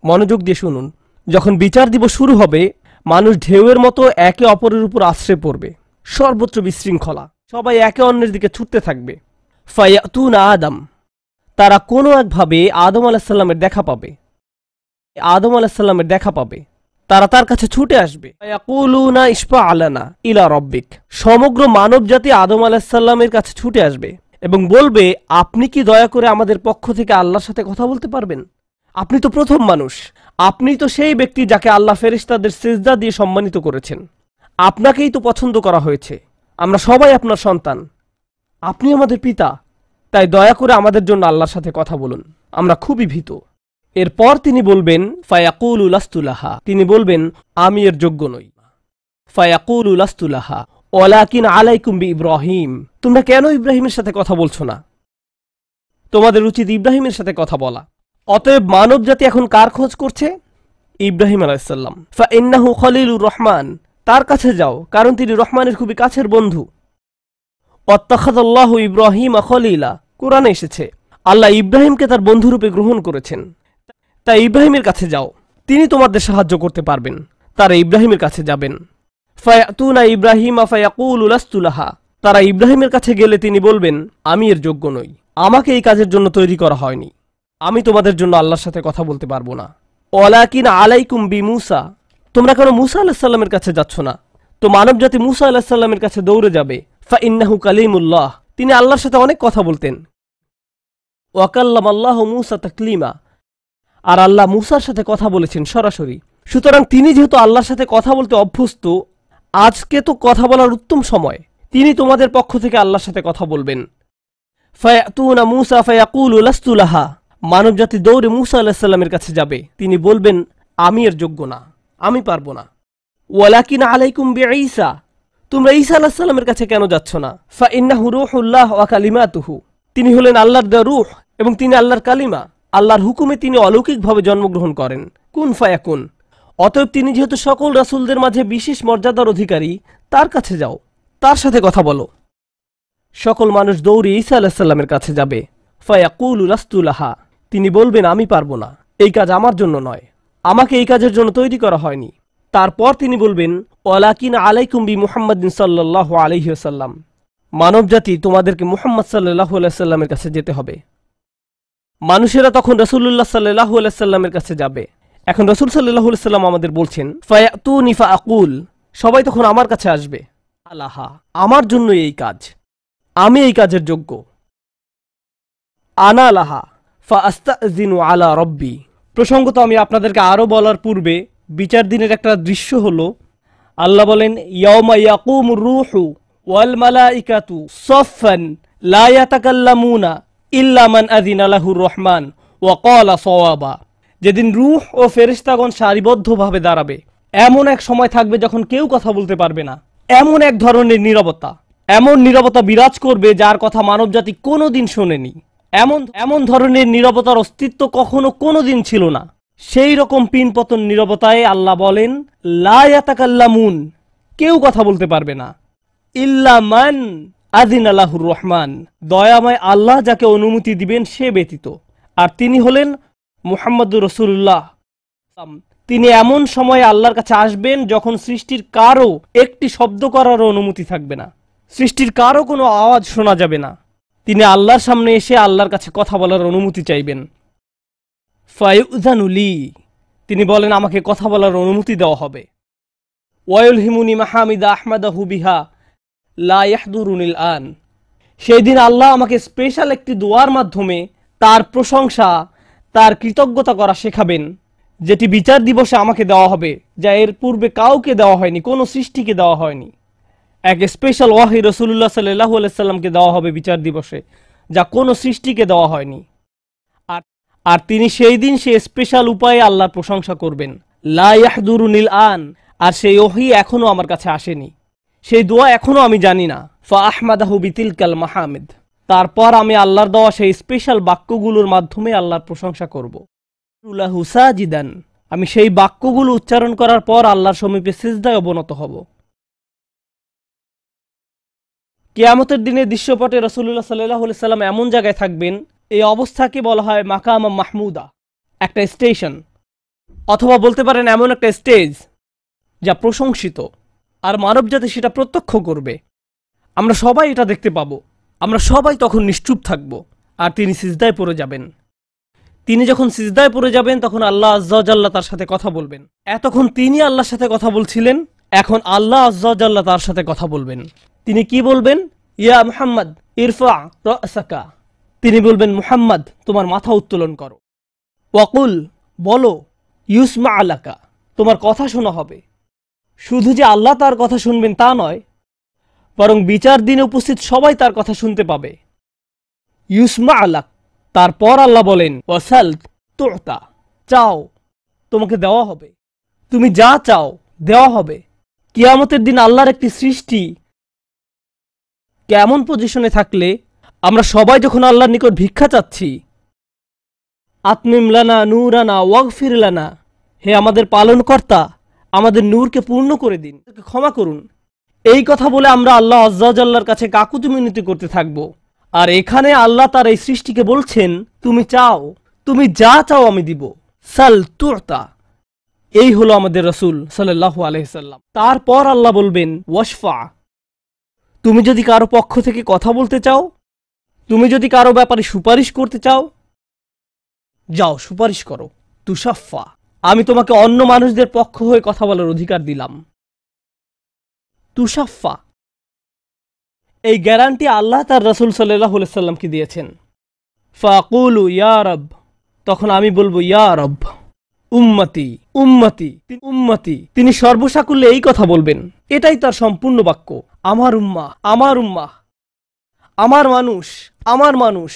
মনোযোগ দিয়ে শুনুন। যখন বিচার দিবস শুরু হবে, মানুষ ঢেউয়ের মতো একে অপরের উপর আশ্রয় পড়বে, সর্বত্র বিশৃঙ্খলা, সবাই একে অন্যের দিকে ছুটতে থাকবে। ফায়াতুনা আদম, তারা কোনো একভাবে আদম আলাইসাল্লামের দেখা পাবে। তারা তার কাছে ছুটে আসবে। ফায়াকুলুনা ইশফা আলানা ইলা রব্বিক, সমগ্র মানব জাতি আদম আলাইসাল্লামের কাছে ছুটে আসবে এবং বলবে, আপনি কি দয়া করে আমাদের পক্ষ থেকে আল্লাহর সাথে কথা বলতে পারবেন? আপনি তো প্রথম মানুষ, আপনি তো সেই ব্যক্তি যাকে আল্লাহ ফেরেশতাদের সিজদা দিয়ে সম্মানিত করেছেন, আপনাকেই তো পছন্দ করা হয়েছে, আমরা সবাই আপনার সন্তান, আপনি আমাদের পিতা, তাই দয়া করে আমাদের জন্য আল্লাহর সাথে কথা বলুন, আমরা খুবই ভীত। এরপর তিনি বলবেন ফায়াকুলু লাস্তু লাহা, তিনি বলবেন আমি এর যোগ্য নই। ফায়াকুলু লাস্তু লাহা ওয়ালাকিন আলাইকুম বিইব্রাহিম, তোমরা কেন ইব্রাহিমের সাথে কথা বলছো না? তোমাদের উচিত ইব্রাহিমের সাথে কথা বলা। অতএব মানব জাতি এখন কার খোঁজ করছে? ইব্রাহিম আলাইহিসসালাম। ফাইন্নাহু খলিলুর রহমান, তার কাছে যাও, কারণ তিনি রহমানের খুবই কাছের বন্ধু। ওয়াত্তাখাযাল্লাহু ইব্রাহিমা খলিলা, কোরআনে এসেছে আল্লাহ ইব্রাহিমকে তার বন্ধুরূপে গ্রহণ করেছেন। তাই ইব্রাহিমের কাছে যাও, তিনি তোমাদের সাহায্য করতে পারবেন। তারা ইব্রাহিমের কাছে যাবেন। ফায়াতুনা ইব্রাহিমা ফায়াকুলু লাস্তু লাহা, তারা ইব্রাহিমের কাছে গেলে তিনি বলবেন আমি এর যোগ্য নই, আমাকে এই কাজের জন্য তৈরি করা হয়নি, আমি তোমাদের জন্য আল্লাহর সাথে কথা বলতে পারবো না। ওয়ালাকিন আলাইকুম বিমূসা, তোমরা কেন মুসা আলাইহিস সালামের কাছে যাচ্ছ না? তো মানব জাতি মুসা আলাইহিস সালামের কাছে দৌড়ে যাবে। ফাইন্নাহু কালিমুল্লাহ, তিনি আল্লাহর সাথে অনেক কথা বলতেন। ওয়া কাল্লামাল্লাহু মূসা তাকলিমা, আর আল্লাহ মুসার সাথে কথা বলেছেন সরাসরি। সুতরাং তিনি যেহেতু আল্লাহর সাথে কথা বলতে অভ্যস্ত, আজকে তো কথা বলার উত্তম সময়, তিনি তোমাদের পক্ষ থেকে আল্লাহর সাথে কথা বলবেন। ফায়াতুনা মূসা ফায়াকুলু লাস্তু লাহা, মানব জাতি দৌড়ে মূসা আলাইহিস সালামের কাছে যাবে, তিনি বলবেন আমি এর যোগ্য না, আমি পারবো না। ওয়ালাকিন আলাইকুম বিঈসা, তোমরা ঈসা আলাইহিস সালামের কাছে কেন যাচ্ছ না? ফাইন্নাহু রূহুল্লাহ ওয়া কালিমাতুহু, তিনি হলেন আল্লাহর দেওয়া রূহ এবং তিনি আল্লাহর কালিমা, আল্লাহর হুকুমে তিনি অলৌকিকভাবে জন্মগ্রহণ করেন, কুন ফায়াকুন। অতএব তিনি যেহেতু সকল রাসূলদের মাঝে বিশেষ মর্যাদার অধিকারী, তার কাছে যাও, তার সাথে কথা বলো। সকল মানুষ দৌড়ে ঈসা আলাইহিস সালামের কাছে যাবে। ফায়াকুলু লাস্তু লাহা, তিনি বলবেন আমি পারবো না, এই কাজ আমার জন্য নয়, আমাকে এই কাজের জন্য তৈরি করা হয়নি। তারপর তিনি বলবেন ওয়ালাকিন আলাইকুম বি মুহাম্মাদিন সাল্লাল্লাহু আলাইহি ওয়াসাল্লাম, মানব জাতি তোমাদেরকে মুহাম্মদ সাল্লাল্লাহু আলাইহি ওয়াসাল্লামের কাছে যেতে হবে। মানুষেরা তখন রাসূলুল্লাহ সাল্লাল্লাহু আলাইহি ওয়াসাল্লামের কাছে যাবে। এখন রাসূল সাল্লাল্লাহু আলাইহি ওয়াসাল্লাম আমাদের বলছেন ফায়াতুনি ফাআকুল, সবাই তখন আমার কাছে আসবে। আলাহা, আমার জন্য এই কাজ, আমি এই কাজের যোগ্য। আনা লাহা ফাআস্তাযিনু আলা রব্বি, প্রসঙ্গত আমি আপনাদেরকে আরো বলার পূর্বে বিচার দিনের একটা দৃশ্য হলো, আল্লাহ বলেন ইয়াউমা ইয়াকুমুর রূহু ওয়াল মালাইকাতু সাফফান লা ইয়াতাকাল্লামুনা ইল্লা মান আযিনা লাহুর রহমান ওয়া ক্বালা সাওয়াবা, যেদিন রূহ ও ফেরেশতাগণ সারিবদ্ধভাবে দাঁড়াবে, এমন এক সময় থাকবে যখন কেউ কথা বলতে পারবে না, এমন এক ধরনের নীরবতা, এমন নীরবতা বিরাজ করবে যার কথা মানবজাতি কোনোদিন শোনেনি। এমন ধরনের নীরবতার অস্তিত্ব কখনো কোনোদিন ছিল না। সেই রকম পিনপতন নীরবতায় আল্লাহ বলেন লা ইয়াতাকাল্লামুন, কেউ কথা বলতে পারবে না, ইল্লা মান আযিনা লাহুর রহমান, দয়াময় আল্লাহ যাকে অনুমতি দিবেন সে ব্যতীত, আর তিনি হলেন মুহাম্মদুর রাসূলুল্লাহ। তিনি এমন সময় আল্লাহর কাছে আসবেন যখন সৃষ্টির কারো একটি শব্দ করারও অনুমতি থাকবে না, সৃষ্টির কারো কোনো আওয়াজ শোনা যাবে না। তিনি আল্লাহর সামনে এসে আল্লাহর কাছে কথা বলার অনুমতি চাইবেন। ফায়ুযানু লি, তিনি বলেন আমাকে কথা বলার অনুমতি দেওয়া হবে। ওয়ায়ুলহিমুনি মাহামিদা আহমাদাহু বিহা লা ইয়াহদুরুনিল আন, সেই দিন আল্লাহ আমাকে স্পেশাল একটি দোয়ার মাধ্যমে তার প্রশংসা, তার কৃতজ্ঞতা করা শেখাবেন, যেটি বিচার দিবসে আমাকে দেওয়া হবে, যা এর পূর্বে কাউকে দেওয়া হয়নি, কোনো সৃষ্টিকে দেওয়া হয়নি। এক স্পেশাল ওয়াহি রাসূলুল্লাহ সাল্লাল্লাহু আলাইহি সাল্লামকে দেওয়া হবে বিচার দিবসে, যা কোনো সৃষ্টিকে দেওয়া হয়নি। আর তিনি সেই দিন সেই স্পেশাল উপায়ে আল্লাহর প্রশংসা করবেন। লা ইয়াহদুরুনিল আন, আর সেই ওহী এখনো আমার কাছে আসেনি, সেই দোয়া এখনো আমি জানি না। ফা আহমাদাহু বিতিলকাল মাহমিদ, তারপর আমি আল্লাহর দেওয়া সেই স্পেশাল বাক্যগুলোর মাধ্যমে আল্লাহর প্রশংসা করব। লাহু সাজিদান, আমি সেই বাক্যগুলো উচ্চারণ করার পর আল্লাহর সমীপে সিজদায় অবনত হব। কিয়ামতের দিনের দৃশ্যপটে রাসূলুল্লাহ সাল্লাল্লাহু আলাইহি সাল্লাম এমন জায়গায় থাকবেন, এই অবস্থাকে বলা হয় মাকাম মাহমুদা, একটা স্টেশন। অথবা বলতে পারেন এমন একটা স্টেজ যা প্রশংসিত, আর মানবজাতি সেটা প্রত্যক্ষ করবে। আমরা সবাই এটা দেখতে পাব। আমরা সবাই তখন নিশ্চুপ থাকব, আর তিনি সিজদায় পড়ে যাবেন। তিনি যখন সিজদায় পড়ে যাবেন তখন আল্লাহ আজ্জা ওয়া জাল্লা তার সাথে কথা বলবেন। এতক্ষণ তিনি আল্লাহর সাথে কথা বলছিলেন, এখন আল্লাহ আজ্জা ওয়া জাল্লা তার সাথে কথা বলবেন। তিনি কি বলবেন? ইয়া মুহাম্মদ ইরফা রাসাকা। তিনি বলবেন, মুহাম্মদ তোমার মাথা উত্তোলন করো। ওয়াকুল, বলো, ইউসমা আলাকা, তোমার কথা শোনা হবে। শুধু যে আল্লাহ তার কথা শুনবেন তা নয়, বরং বিচার দিনে উপস্থিত সবাই তার কথা শুনতে পাবে। ইউসমা আলাক। তারপর আল্লাহ বলেন, ওয়াসাল তুতা, চাও তোমাকে দেওয়া হবে। তুমি যা চাও দেওয়া হবে। কিয়ামতের দিন আল্লাহর একটি সৃষ্টি কেমন পজিশনে থাকলে আমরা সবাই যখন আল্লাহর নিকট ভিক্ষা চাচ্ছি, আতমিম লানা নূরানা ওয়াগফির লানা, হে আমাদের পালনকর্তা, আমাদের নূরকে পূর্ণ করে দিন, ক্ষমা করুন, এই কথা বলে আমরা আল্লাহ আজ্জা ওয়া জাল্লার কাছে কাকুতি মিনতি করতে থাকব। আর এখানে আল্লাহ তার এই সৃষ্টিকে বলছেন, তুমি চাও, তুমি যা চাও আমি দিব। সাল তুতা। এই হলো আমাদের রাসূল সাল্লাল্লাহু আলাইহি সাল্লাম। তারপর আল্লাহ বলবেন, ওয়াশফা, তুমি যদি কারো পক্ষ থেকে কথা বলতে চাও, তুমি যদি কারো ব্যাপারে সুপারিশ করতে চাও, যাও সুপারিশ করো। তুশাফা, আমি তোমাকে অন্য মানুষদের পক্ষ হয়ে কথা বলার অধিকার দিলাম। তুশাফা, এই গ্যারান্টি আল্লাহ তার রাসূল সাল্লাল্লাহু আলাইহি সাল্লামকে দিয়েছেন। ফাকুলু ইয়া রব, তখন আমি বলবো ইয়া রব, উম্মতি উম্মতি উম্মতি। তিনি সর্বসাকুল্যে এই কথা বলবেন, এটাই তার সম্পূর্ণ বাক্য। আমার উম্মাহ, আমার উম্মাহ, আমার মানুষ, আমার মানুষ।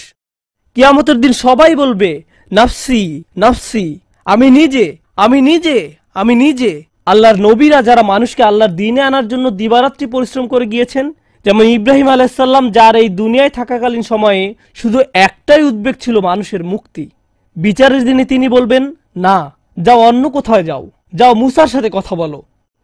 কিয়ামতের দিন সবাই বলবে, নাফসি নাফসি, আমি নিজে, আমি নিজে, আমি নিজে। আল্লাহর নবীরা যারা মানুষকে আল্লাহর দ্বীনে আনার জন্য দিবারাত্রি পরিশ্রম করে গিয়েছেন, যেমন ইব্রাহিম আলাইহিস সালাম, যার এই দুনিয়ায় থাকাকালীন সময়ে শুধু একটাই উদ্বেগ ছিল মানুষের মুক্তি। বিচারের দিনে তিনি বলবেন, না, যাও অন্য কোথায় যাও, যাও মুসার সাথে কথা বলো।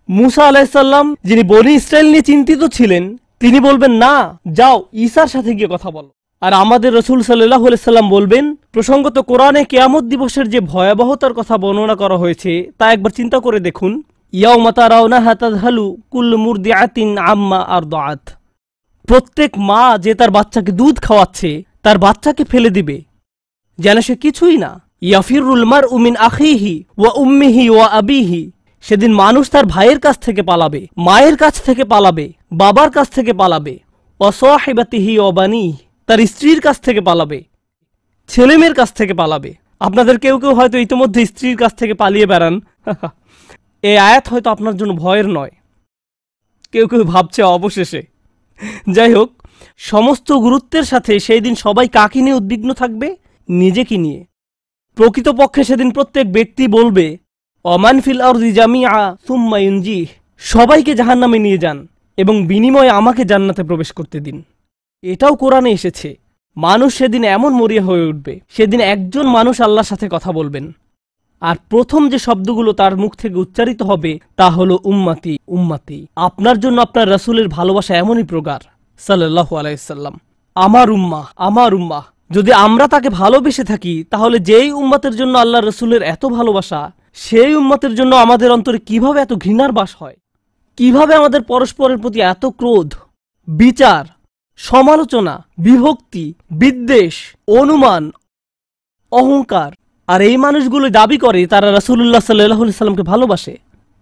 মুসা আলাইহিস সালাম, যিনি বনি ইসরাইল নিয়ে চিন্তিত ছিলেন, তিনি বলবেন, না, যাও ঈসার সাথে গিয়ে কথা বলো। আর আমাদের রাসূল সাল্লাল্লাহু আলাইহি সাল্লাম বলবেন, প্রসঙ্গত কোরআনে কিয়ামত দিবসের যে ভয়াবহতার কথা বর্ণনা করা হয়েছে তা একবার চিন্তা করে দেখুন। ইয়াউমা তারাউনাহা তাযহালু কুল্লু মুরদিআতিন আম্মা আরদাআত। প্রত্যেক মা যে তার বাচ্চাকে দুধ খাওয়াচ্ছে, তার বাচ্চাকে ফেলে দিবে যেন সে কিছুই না। ইয়াফিরুল মারউ মিন আখিহি ওয়া উম্মিহি ওয়া আবিহি। সেদিন মানুষ তার ভাইয়ের কাছ থেকে পালাবে, মায়ের কাছ থেকে পালাবে, বাবার কাছ থেকে পালাবে, ওয়া সাহিবাতিহি ওয়া বানিহি, তার স্ত্রীর কাছ থেকে পালাবে, ছেলেমেয়ের কাছ থেকে পালাবে। আপনাদের কেউ কেউ হয়তো ইতিমধ্যে স্ত্রীর কাছ থেকে পালিয়ে বেড়ান। এই আয়াত হয়তো আপনার জন্য ভয়ের নয়, কেউ কেউ ভাবছে অবশেষে। যাই হোক, সমস্ত গুরুত্বের সাথে সেই দিন সবাই কাকে নিয়ে উদ্বিগ্ন থাকবে? নিজেকে নিয়ে। প্রকৃতপক্ষে সেদিন প্রত্যেক ব্যক্তি বলবে, অমান ফিল আরদি জামিআ সুম্মা ইউনজিহ, সবাইকে জাহান্নামে নিয়ে যান এবং বিনিময়ে আমাকে জান্নাতে প্রবেশ করতে দিন। এটাও কোরআনে এসেছে। মানুষ সেদিন এমন মরিয়া হয়ে উঠবে, সেদিন একজন মানুষ আল্লাহর সাথে কথা বলবেন, আর প্রথম যে শব্দগুলো তার মুখ থেকে উচ্চারিত হবে তা হলো উম্মতি উম্মতি। আপনার জন্য আপনার রাসূলের ভালোবাসা এমনই প্রগাঢ় সাল্লাল্লাহু আলাইহি সাল্লাম। আমার উম্মাহ, আমার উম্মাহ। যদি আমরা তাকে ভালোবেসে থাকি, তাহলে যেই উম্মতের জন্য আল্লাহ রাসূলের এত ভালোবাসা, সেই উম্মতের জন্য আমাদের অন্তরে কিভাবে এত ঘৃণার বাস হয়, কিভাবে আমাদের পরস্পরের প্রতি এত ক্রোধ, বিচার, সমালোচনা, বিভক্তি, বিদ্বেষ, অনুমান, অহংকার। আর এই মানুষগুলো দাবি করে তারা রাসূলুল্লাহ সাল্লাল্লাহু আলাইহি সাল্লামকে ভালোবাসে।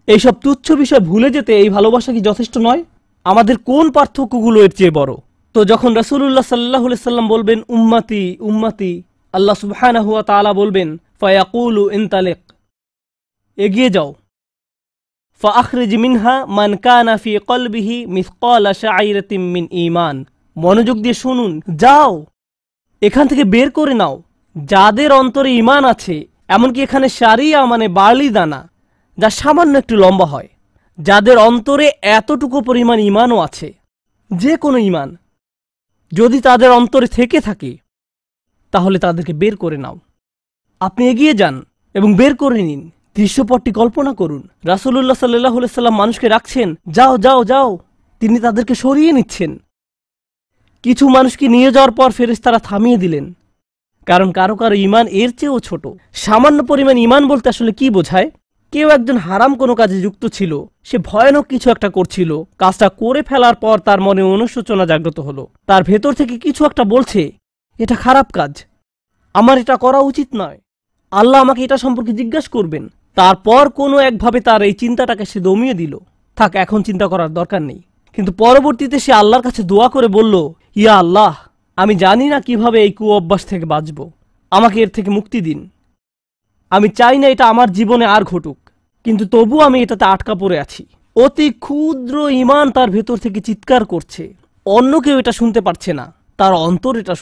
এইসব তুচ্ছ বিষয় ভুলে যেতে এই ভালোবাসা কি যথেষ্ট নয়? আমাদের কোন পার্থক্যগুলো এর চেয়ে বড়? তো যখন রাসূলুল্লাহ সাল্লাল্লাহু আলাইহি সাল্লাম বলবেন উম্মতি উম্মতি, আল্লাহ সুবহানাহু ওয়া তাআলা বলবেন, ফায়াকুলু ইনতালিক, এগিয়ে যাও। ফাআখরিজ মিনহা মান কানা ফি কলবিহি মিসকালা শাইরাতিন মিন ঈমান। মনোযোগ দিয়ে শুনুন, যাও এখান থেকে বের করে নাও যাদের অন্তরে ঈমান আছে। এমনকি এখানে শারিয়া মানে বার্লি দানা, যা সামান্য একটু লম্বা হয়। যাদের অন্তরে এতটুকু পরিমাণ ঈমানও আছে, যে কোনো ঈমান যদি তাদের অন্তরে থেকে থাকে, তাহলে তাদেরকে বের করে নাও। আপনি এগিয়ে যান এবং বের করে নিন। দৃশ্যপটটি কল্পনা করুন। রাসূলুল্লাহ সাল্লাল্লাহু আলাইহি সাল্লাম মানুষকে রাখছেন, যাও যাও যাও, তিনি তাদেরকে সরিয়ে নিচ্ছেন। কিছু মানুষকে নিয়ে যাওয়ার পর ফেরেশতারা থামিয়ে দিলেন, কারণ কারো কারো ইমান এর চেয়েও ছোট। সামান্য পরিমাণ ইমান বলতে আসলে কি বোঝায়? কেউ একজন হারাম কোনো কাজে যুক্ত ছিল, সে ভয়ানক কিছু একটা করছিল, কাজটা করে ফেলার পর তার মনে অনুশোচনা জাগ্রত হলো, তার ভেতর থেকে কিছু একটা বলছে এটা খারাপ কাজ, আমার এটা করা উচিত নয়, আল্লাহ আমাকে এটা সম্পর্কে জিজ্ঞাসা করবেন। তারপর কোনো একভাবে তার এই চিন্তাটাকে সে দমিয়ে দিল, থাক এখন চিন্তা করার দরকার নেই। কিন্তু পরবর্তীতে সে আল্লাহর কাছে দোয়া করে বলল, ইয়া আল্লাহ, আমি জানি না কিভাবে এই কুঅভ্যাস থেকে বাঁচব, আমাকে এর থেকে মুক্তি দিন। আমি চাই না এটা আমার জীবনে আর ঘটুক, কিন্তু তবু আমি এটাতে আটকা পড়ে আছি। অতি ক্ষুদ্র ঈমান তার ভেতর থেকে চিৎকার করছে, অন্য কেউ এটা শুনতে পারছে না, তার অন্তর এটা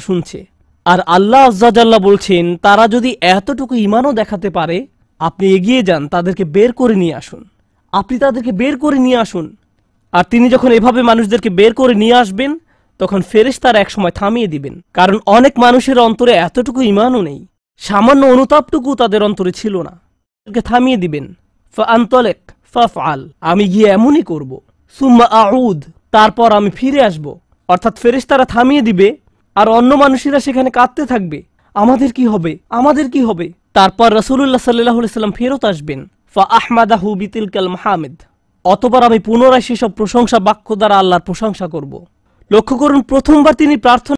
শুনছে। আর আল্লাহ আজ্জা জাল্লা বলছেন, তারা যদি এতটুকু ঈমানও দেখাতে পারে, আপনি এগিয়ে যান, তাদেরকে বের করে নিয়ে আসুন, আপনি তাদেরকে বের করে নিয়ে আসুন। আর তিনি যখন এভাবে মানুষদেরকে বের করে নিয়ে আসবেন, তখন ফেরেশতারা একসময় থামিয়ে দিবেন, কারণ অনেক মানুষের অন্তরে এতটুকু ঈমানও নেই, সামান্য অনুতাপটুকু তাদের অন্তরে ছিল না। থামিয়ে দিবেন, ফাআনতালিক ফাফআল, আমি গিয়ে এমনই করব, সুম্মা আউদ, তারপর আমি ফিরে আসব। অর্থাৎ ফেরেশতারা থামিয়ে দিবে, আর অন্য মানুষেরা সেখানে কাঁদতে থাকবে, আমাদের কি হবে, আমাদের কি হবে। তারপর রাসূলুল্লাহ সাল্লাল্লাহু আলাইহি সাল্লাম ফেরত আসবেন, ফাআহমাদাহু বিতিলকাল মাহামিদ, অতঃপর আমি পুনরায় সেসব প্রশংসা বাক্য দ্বারা আল্লাহর প্রশংসা করব। লক্ষ্য করুন, প্রথমবার তিনি প্রার্থনা